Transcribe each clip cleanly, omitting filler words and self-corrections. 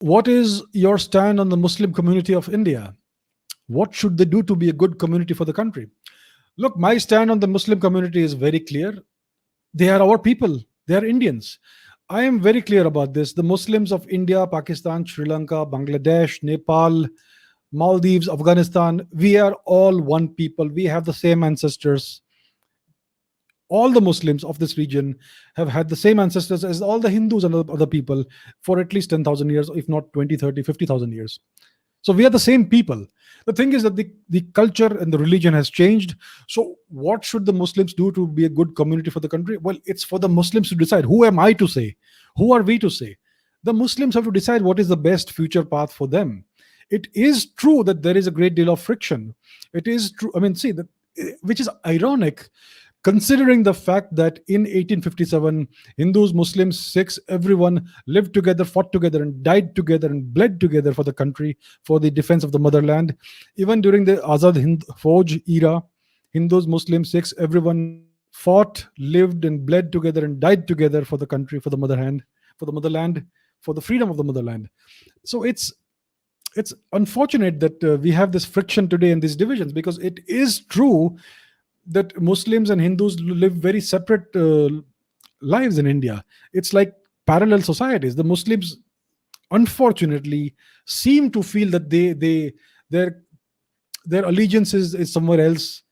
What is your stand on the Muslim community of India? What should they do to be a good community for the country? Look, my stand on the Muslim community is very clear. They are our people, they are Indians. I am very clear about this. The Muslims of India, Pakistan, Sri Lanka, Bangladesh, Nepal, Maldives, Afghanistan, we are all one people. We have the same ancestors. All the Muslims of this region have had the same ancestors as all the Hindus and other people for at least 10,000 years, if not 20, 30, 50,000 years. So we are the same people. The thing is that the culture and the religion has changed. So what should the Muslims do to be a good community for the country? Well, it's for the Muslims to decide. Who am I to say? Who are we to say? The Muslims have to decide what is the best future path for them. It is true that there is a great deal of friction. It is true. I mean, see, that, which is ironic considering the fact that in 1857, Hindus, Muslims, Sikhs, everyone lived together, fought together, and died together and bled together for the country, for the defense of the motherland. Even during the Azad Hind Fauj era, Hindus, Muslims, Sikhs, everyone fought, lived, and bled together and died together for the country, for the motherland, for the freedom of the motherland. So it's unfortunate that we have this friction today and these divisions, because it is true that Muslims and Hindus live very separate lives in India. It's like parallel societies. The Muslims, unfortunately, seem to feel that their allegiance is somewhere else.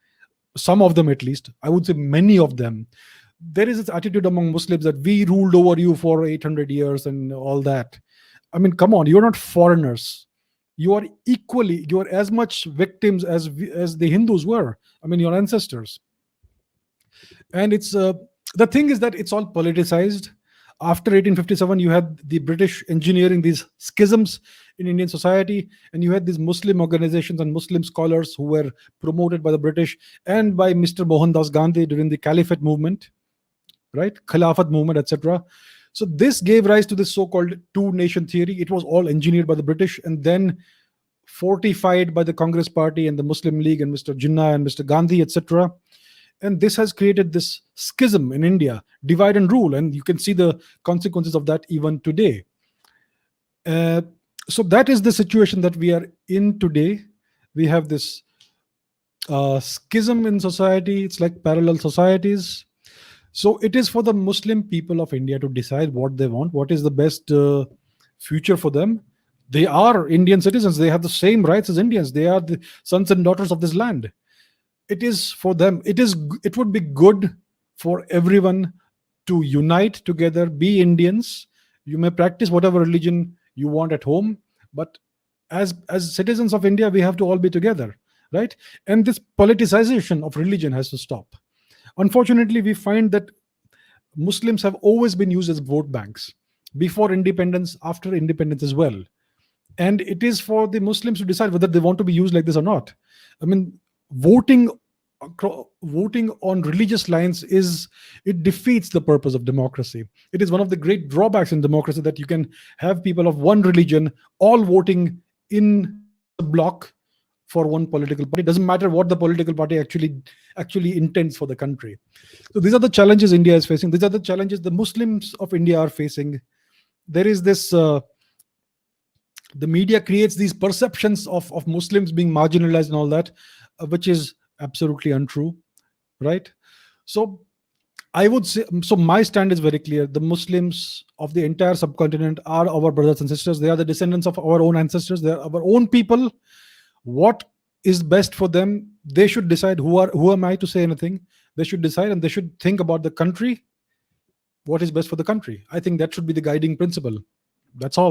Some of them, at least, I would say many of them. There is this attitude among Muslims that we ruled over you for 800 years and all that. I mean, come on, you're not foreigners. You are equally, you are as much victims as the Hindus were. I mean, your ancestors. And it's the thing is that it's all politicized. After 1857, you had the British engineering these schisms in Indian society, and you had these Muslim organizations and Muslim scholars who were promoted by the British and by Mr. Mohandas Gandhi during the Caliphate movement, right? Khilafat movement, etc. So this gave rise to this so-called two-nation theory. It was all engineered by the British and then fortified by the Congress Party and the Muslim League and Mr. Jinnah and Mr. Gandhi, etc. And this has created this schism in India, divide and rule, and you can see the consequences of that even today. So that is the situation that we are in today. We have this schism in society. It's like parallel societies. So it is for the Muslim people of India to decide what they want, what is the best future for them. They are Indian citizens. They have the same rights as Indians. They are the sons and daughters of this land. It is for them. It would be good for everyone to unite together, be Indians. You may practice whatever religion you want at home, but as citizens of India, we have to all be together, right? And this politicization of religion has to stop. Unfortunately, we find that Muslims have always been used as vote banks, before independence, after independence as well. And it is for the Muslims to decide whether they want to be used like this or not. I mean, voting on religious lines it defeats the purpose of democracy. It is one of the great drawbacks in democracy that you can have people of one religion all voting in a block for one political party. It doesn't matter what the political party actually intends for the country. So these are the challenges India is facing. These are the challenges the Muslims of India are facing. There is this the media creates these perceptions of Muslims being marginalized and all that, which is absolutely untrue, right? So I would say, so my stand is very clear. The Muslims of the entire subcontinent are our brothers and sisters. They are the descendants of our own ancestors. They are our own people. What is best for them, they should decide. Who am I to say anything? They should decide, and they should think about the country. What is best for the country? I think that should be the guiding principle. That's all.